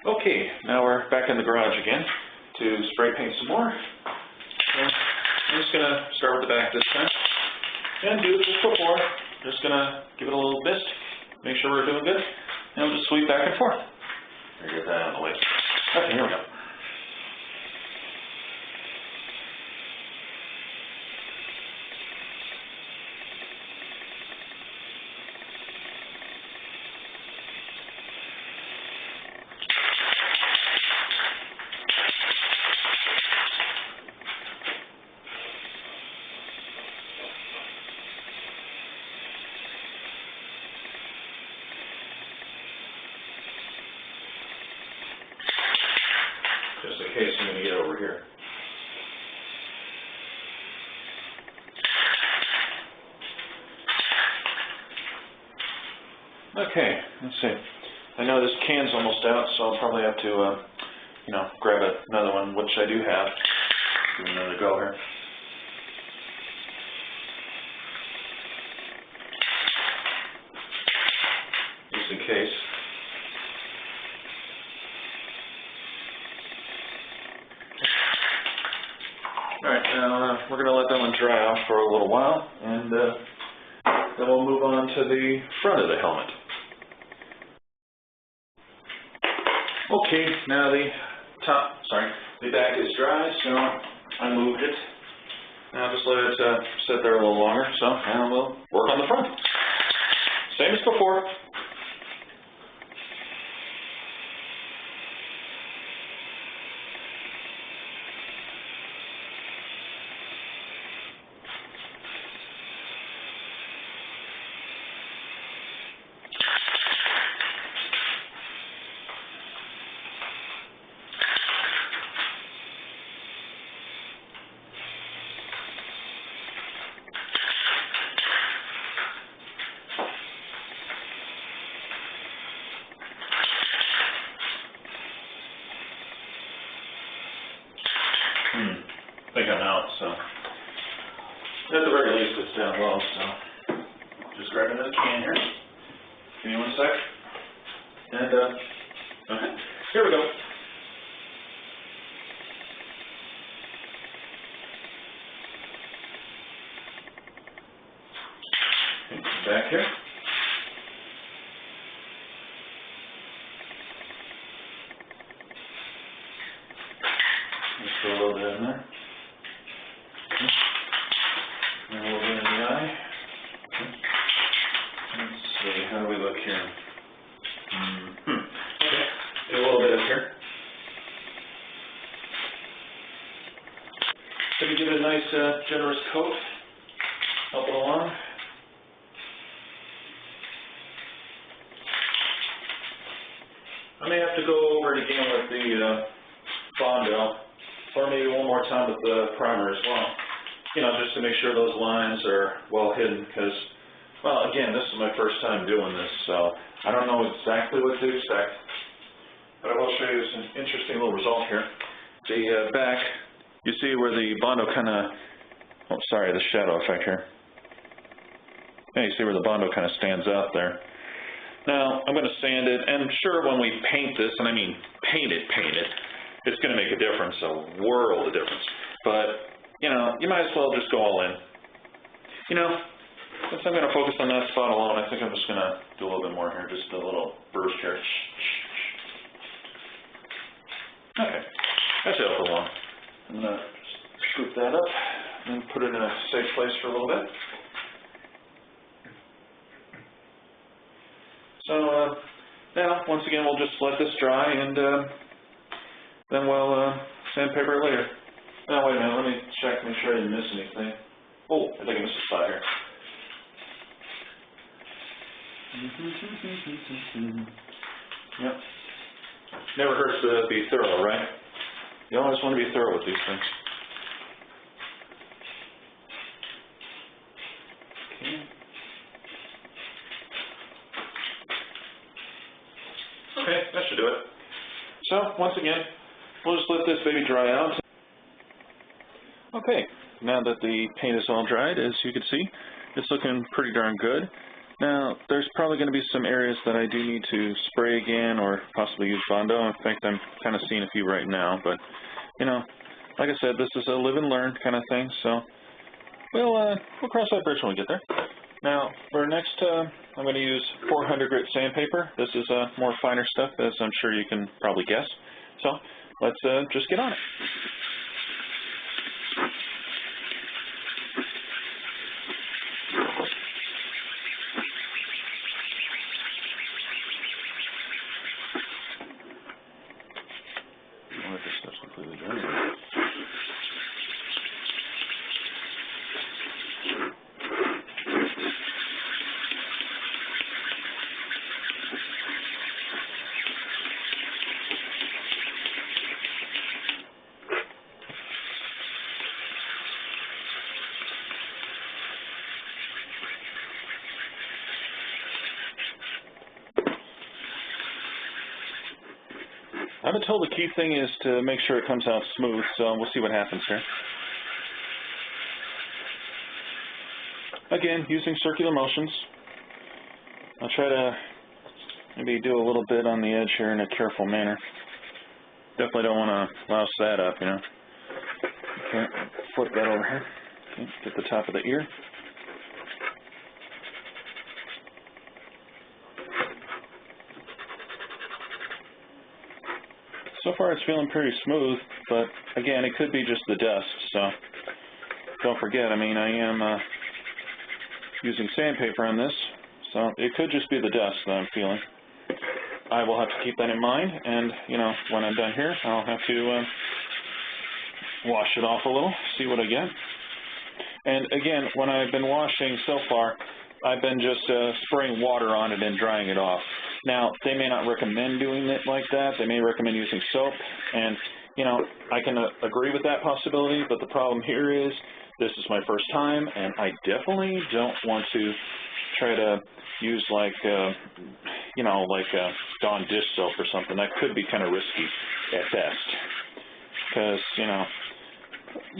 Okay, now we're back in the garage again to spray paint some more. And I'm just going to start with the back this time and do this before. Just going to give it a little mist, make sure we're doing good, and we'll just sweep back and forth. Get that out of the way. Okay, here we go. Just in case I'm going to get over here. Okay, let's see. I know this can's almost out, so I'll probably have to, grab another one, which I do have. Give it another go here. Just in case. Alright, now we're going to let that one dry out for a little while, and then we'll move on to the front of the helmet. Okay, now the back is dry, so I moved it. Now just let it sit there a little longer, so now we'll work on the front. Same as before. I think I'm out, so at the very least it's down low, so just grab another can here. Give me 1 sec. And, okay, here we go. Okay, back here. Just throw a little bit in there. And a little bit in the eye. Okay. Let's see, how do we look here? Okay, do a little bit up here. So you give it a nice, generous coat. Help it along. I may have to go over it again with the Bondo, or maybe one more time with the primer as well. Just to make sure those lines are well hidden, because, well, again, this is my first time doing this, so I don't know exactly what to expect, but I will show you some interesting little result here. The back, you see where the Bondo kind of, the shadow effect here. Yeah, you see where the Bondo kind of stands out there. Now, I'm going to sand it, and sure, when we paint this, and I mean paint it, it's going to make a difference, a world of difference. But, you might as well just go all in. Since I'm going to focus on that spot alone, I think I'm just going to do a little bit more here, just a little burst here. Okay, that should help along. I'm going to scoop that up and put it in a safe place for a little bit. So, now, once again, we'll just let this dry, and then we'll sandpaper it later. Now, wait a minute, let me check, make sure I didn't miss anything. Oh, I think I missed a spot here. Yep. Never hurts to be thorough, right? You always want to be thorough with these things. Okay, that should do it. So, once again, we'll just let this baby dry out. Okay, now that the paint is all dried, as you can see, it's looking pretty darn good. Now, there's probably going to be some areas that I do need to spray again or possibly use Bondo. In fact, I'm kind of seeing a few right now, but, you know, like I said, this is a live and learn kind of thing, so we'll cross that bridge when we get there. Now, for next, I'm going to use 400 grit sandpaper. This is more finer stuff, as I'm sure you can probably guess. So, let's just get on it. This stuff's completely dry. I've been told the key thing is to make sure it comes out smooth, so we'll see what happens here. Again, using circular motions. I'll try to maybe do a little bit on the edge here in a careful manner. Definitely don't want to louse that up, you know. Okay, flip that over here. Okay, get the top of the ear. So far it's feeling pretty smooth, but again, it could be just the dust, so don't forget, I mean, I am using sandpaper on this, so it could just be the dust that I'm feeling. I will have to keep that in mind, and, you know, when I'm done here, I'll have to wash it off a little, see what I get. And again, when I've been washing so far, I've been just spraying water on it and drying it off. Now, they may not recommend doing it like that. They may recommend using soap, and, you know, I can agree with that possibility, but the problem here is this is my first time, and I definitely don't want to try to use, like, you know, like Dawn dish soap or something. That could be kind of risky at best, because, you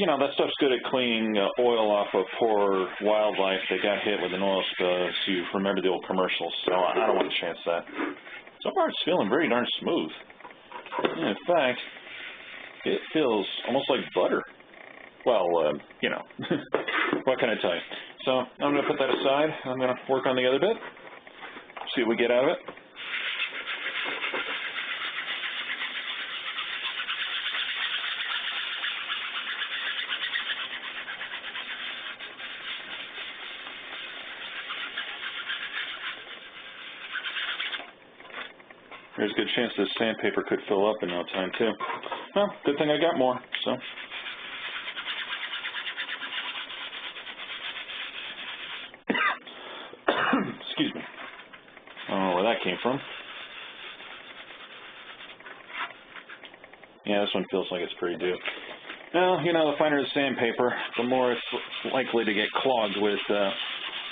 know, that stuff's good at cleaning oil off of poor wildlife that got hit with an oil spill, so you remember the old commercials, so I don't want to chance that. So far it's feeling very darn smooth. In fact, it feels almost like butter. Well, you know, what can I tell you? So I'm going to put that aside. I'm going to work on the other bit, see what we get out of it. There's a good chance this sandpaper could fill up in no time, too. Well, good thing I got more, so. Excuse me. I don't know where that came from. Yeah, this one feels like it's pretty due. Well, you know, the finer the sandpaper, the more it's likely to get clogged with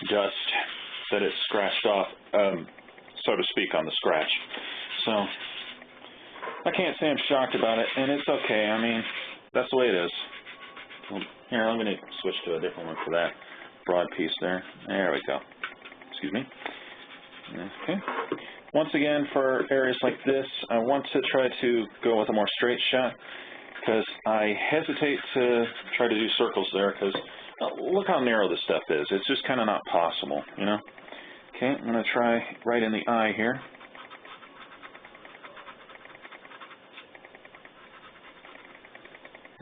dust that it's scratched off, so to speak, on the scratch. So, I can't say I'm shocked about it, and it's okay. I mean, that's the way it is. Here, I'm going to switch to a different one for that broad piece there. There we go. Excuse me. Okay. Once again, for areas like this, I want to try to go with a more straight shot, because I hesitate to try to do circles there, because look how narrow this stuff is. It's just kind of not possible, you know? Okay, I'm going to try right in the eye here.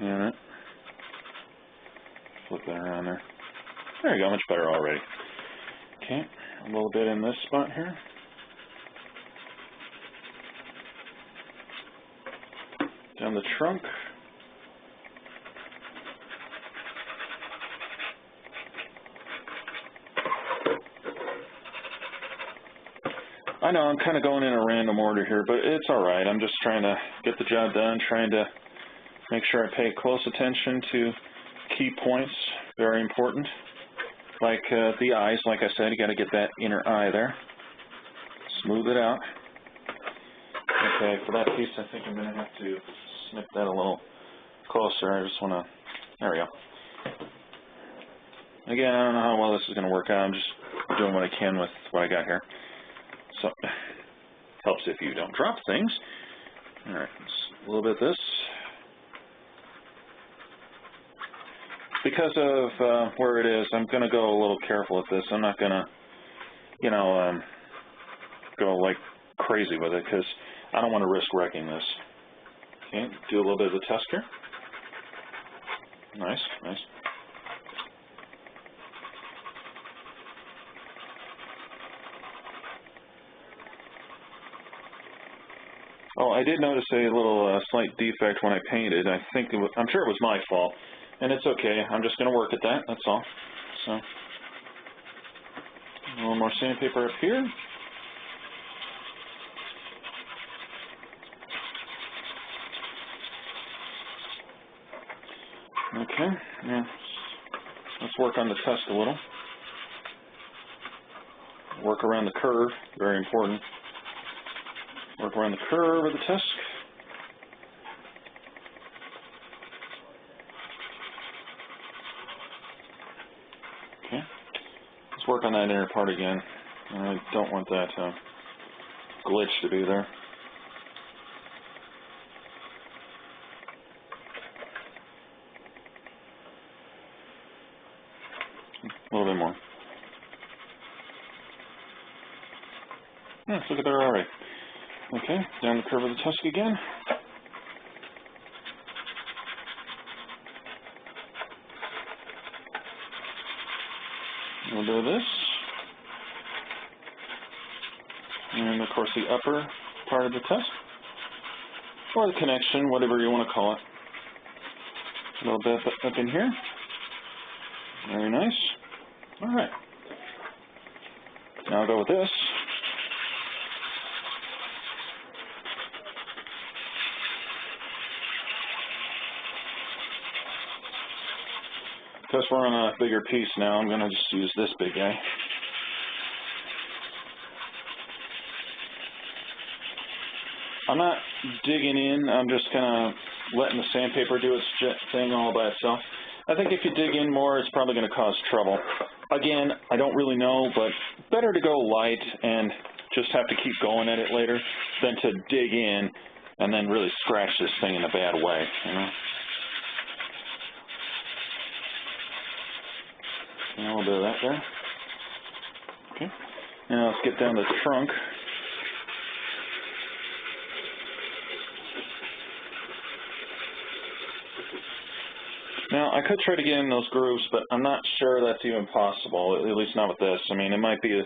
Alright. Flip that around there. There you go, much better already. Okay, a little bit in this spot here. Down the trunk. I know I'm kind of going in a random order here, but it's alright. I'm just trying to get the job done, trying to make sure I pay close attention to key points, very important. Like the eyes, like I said, you got to get that inner eye there. Smooth it out. Okay, for that piece, I think I'm going to have to snip that a little closer. I just want to, there we go. Again, I don't know how well this is going to work out. I'm just doing what I can with what I got here. So, helps if you don't drop things. Alright, a little bit of this. Because of where it is, I'm going to go a little careful with this. I'm not going to, you know, go like crazy with it because I don't want to risk wrecking this. Okay, do a little bit of the test here. Nice, nice. Oh, I did notice a little slight defect when I painted. I'm sure it was my fault, and it's okay. I'm just going to work at that. That's all. So, a little more sandpaper up here. Okay. Yeah. Let's work on the tusk a little. Work around the curve. Very important. Work around the curve of the tusk. Okay. Let's work on that inner part again. I don't want that glitch to be there. A little bit more. Yeah, let's look at that already. Okay, down the curve of the tusk again. A little bit of this. And of course the upper part of the tusk. Or the connection, whatever you want to call it. A little bit up in here. Very nice. Alright. Now I'll go with this. Because we're on a bigger piece now, I'm going to just use this big guy. I'm not digging in, I'm just kind of letting the sandpaper do its thing all by itself. I think if you dig in more, it's probably going to cause trouble. Again, I don't really know, but better to go light and just have to keep going at it later than to dig in and then really scratch this thing in a bad way, you know? And a little bit of that there. Okay. Now let's get down the trunk. Now, I could try to get in those grooves, but I'm not sure that's even possible, at least not with this. I mean, it might be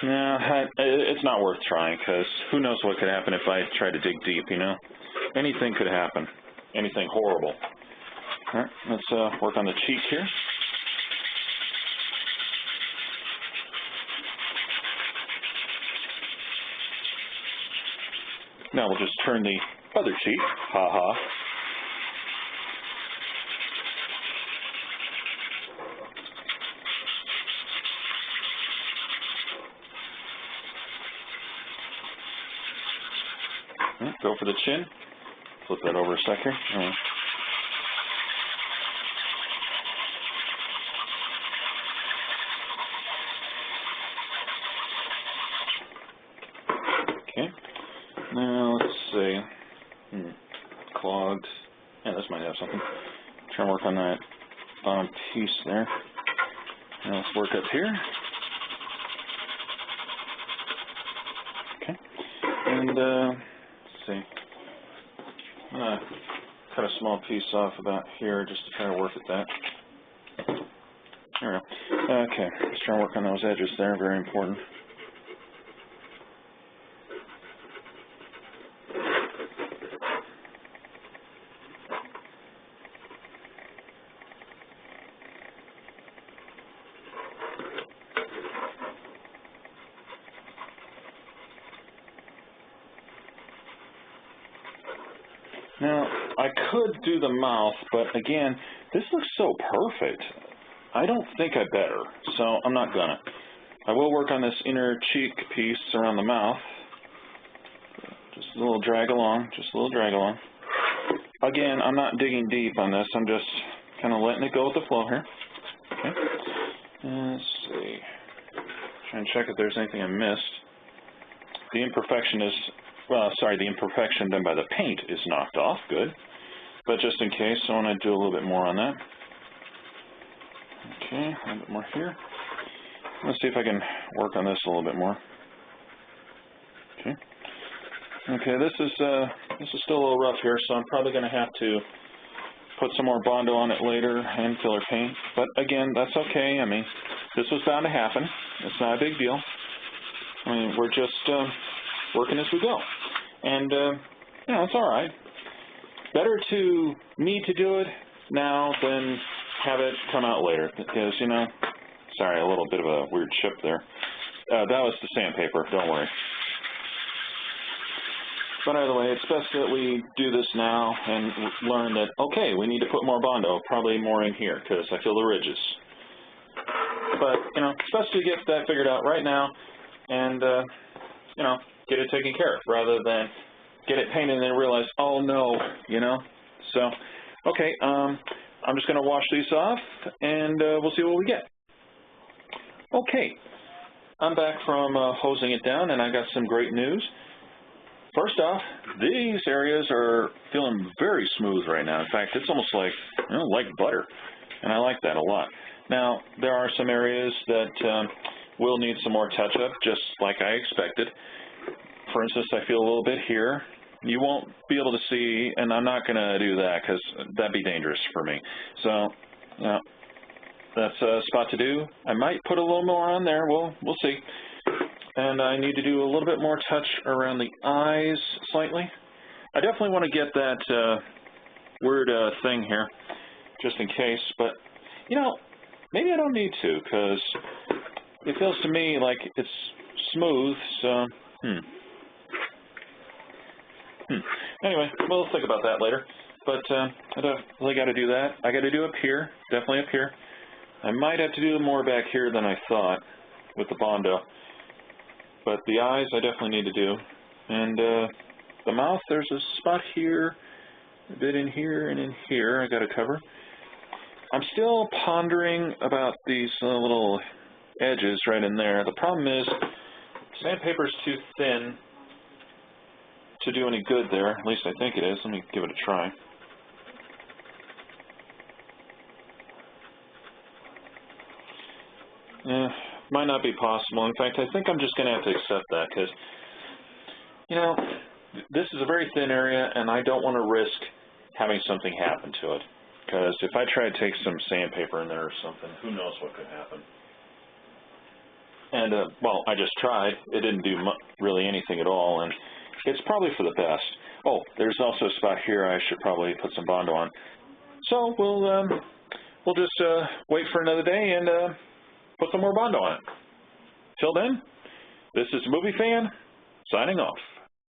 it's not worth trying, because who knows what could happen if I try to dig deep, you know? Anything could happen. Anything horrible. All right, let's work on the cheek here. Now we'll just turn the other cheek. Ha-ha. Go for the chin. Flip that over a second. Okay. Now let's see. Clogged. Yeah, this might have something. Try and work on that bottom piece there. Now let's work up here. Okay. And let's see. I'm going to cut a small piece off about here just to try to work at that. There we go. Okay, let's try and work on those edges there, very important. Now, I could do the mouth, but again, this looks so perfect. I don't think I better, so I'm not gonna. I will work on this inner cheek piece around the mouth. Just a little drag along, just a little drag along. Again, I'm not digging deep on this, I'm just kind of letting it go with the flow here. Okay. Let's see. and check if there's anything I missed. The imperfection is, well, sorry, the imperfection done by the paint is knocked off. Good. But just in case, I want to do a little bit more on that. Okay, a little bit more here. Let's see if I can work on this a little bit more. Okay. Okay, this is still a little rough here, so I'm probably going to have to put some more Bondo on it later and filler paint. But again, that's okay. I mean, this was bound to happen. It's not a big deal. I mean, we're just working as we go. And, you know, it's all right. Better to need to do it now than have it come out later. Because, you know, sorry, a little bit of a weird chip there. That was the sandpaper, don't worry. But either way, it's best that we do this now and learn that, okay, we need to put more Bondo, probably more in here, because I feel the ridges. But, you know, it's best to get that figured out right now and, you know, get it taken care of, rather than get it painted and then realize, oh, no, you know. So, okay, I'm just going to wash these off, and we'll see what we get. Okay, I'm back from hosing it down, and I got some great news. First off, these areas are feeling very smooth right now. In fact, it's almost like, you know, like butter, and I like that a lot. Now, there are some areas that will need some more touch-up, just like I expected. For instance, I feel a little bit here. You won't be able to see, and I'm not going to do that because that'd be dangerous for me. So, you know, that's a spot to do. I might put a little more on there. We'll see. And I need to do a little bit more touch around the eyes slightly. I definitely want to get that weird thing here, just in case. But, you know, maybe I don't need to, because it feels to me like it's smooth, so, Anyway, we'll think about that later. But I definitely got to do that. I got to do up here, definitely up here. I might have to do more back here than I thought with the Bondo. But the eyes I definitely need to do. And the mouth, there's a spot here, a bit in here and in here I got to cover. I'm still pondering about these little edges right in there. The problem is sandpaper's too thin to do any good there. At least I think it is. Let me give it a try. Might not be possible. In fact, I think I'm just going to have to accept that because, you know, this is a very thin area and I don't want to risk having something happen to it. Because if I try to take some sandpaper in there or something, who knows what could happen. And, well, I just tried. It didn't do really anything at all, and it's probably for the best. Oh, there's also a spot here I should probably put some Bondo on. So we'll just wait for another day and put some more Bondo on it. Till then, this is Movie Fan, signing off.